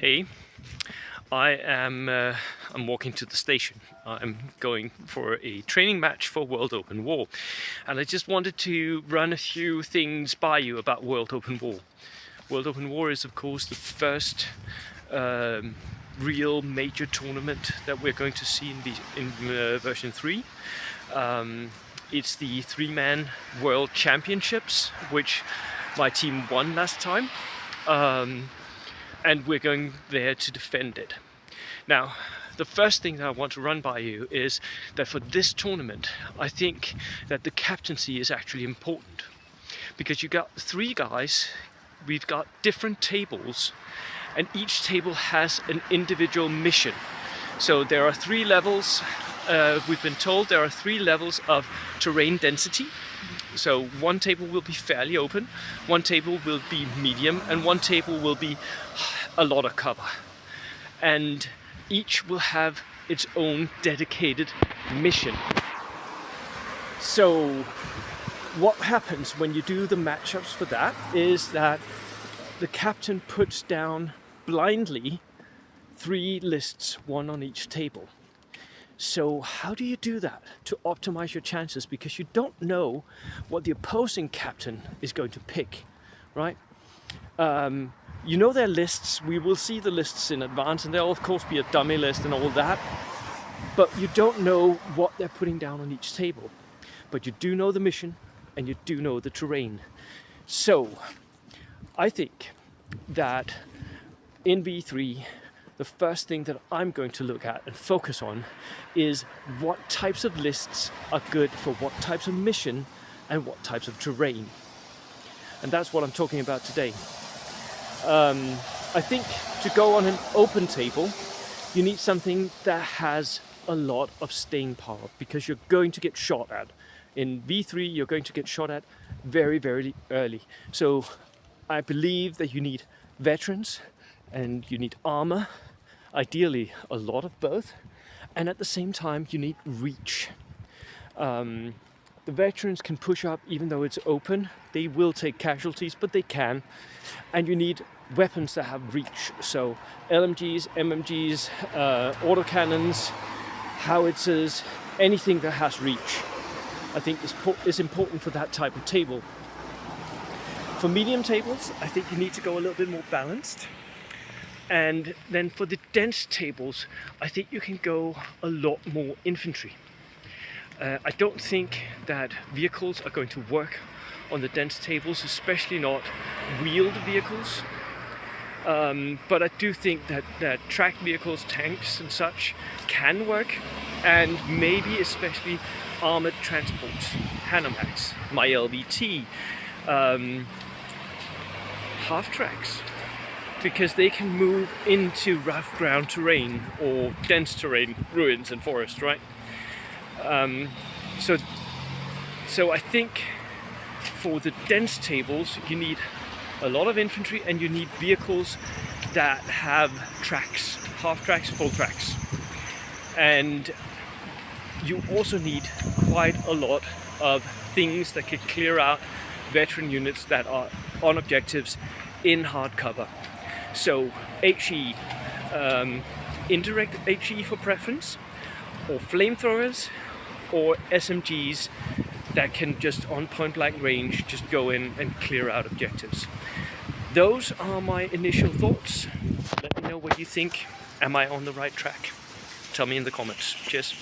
Hey, I'm walking to the station. I'm going for a training match for World Open War, and I just wanted to run a few things by you about World Open War. World Open War is, of course, the first real major tournament that we're going to see in version 3. It's the three-man World Championships, which my team won last time. And we're going there to defend it. Now, the first thing that I want to run by you is that for this tournament, I think that the captaincy is actually important. Because you got 3 guys, we've got different tables, and each table has an individual mission. So there are 3 levels, we've been told there are 3 levels of terrain density. So one table will be fairly open, one table will be medium, and one table will be a lot of cover. And each will have its own dedicated mission. So what happens when you do the matchups for that is that the captain puts down blindly 3 lists, 1 on each table. So how do you do that to optimize your chances? Because you don't know what the opposing captain is going to pick, right? You know their lists, we will see the lists in advance, and there'll of course be a dummy list and all that, but you don't know what they're putting down on each table. But you do know the mission, and you do know the terrain. So I think that in V3, the first thing that I'm going to look at and focus on is what types of lists are good for what types of mission and what types of terrain. And that's what I'm talking about today. I think to go on an open table, you need something that has a lot of staying power, because you're going to get shot at. In V3, you're going to get shot at very, very early. So I believe that you need veterans and you need armor. Ideally, a lot of both, and at the same time, you need reach. The veterans can push up even though it's open. They will take casualties, but they can. And you need weapons that have reach. So LMGs, MMGs, autocannons, howitzers, anything that has reach, I think is important for that type of table. For medium tables, I think you need to go a little bit more balanced. And then for the dense tables, I think you can go a lot more infantry. I don't think that vehicles are going to work on the dense tables, especially not wheeled vehicles. But I do think that tracked vehicles, tanks and such can work, and maybe especially armored transports, Hanamax, my LVT, half-tracks, because they can move into rough ground terrain or dense terrain, ruins and forest, right? So I think for the dense tables, you need a lot of infantry, and you need vehicles that have tracks, half tracks, full tracks. And you also need quite a lot of things that can clear out veteran units that are on objectives in hard cover. So HE, indirect HE for preference, or flamethrowers, or SMGs that can just on point blank range just go in and clear out objectives. Those are my initial thoughts. Let me know what you think. Am I on the right track? Tell me in the comments. Cheers.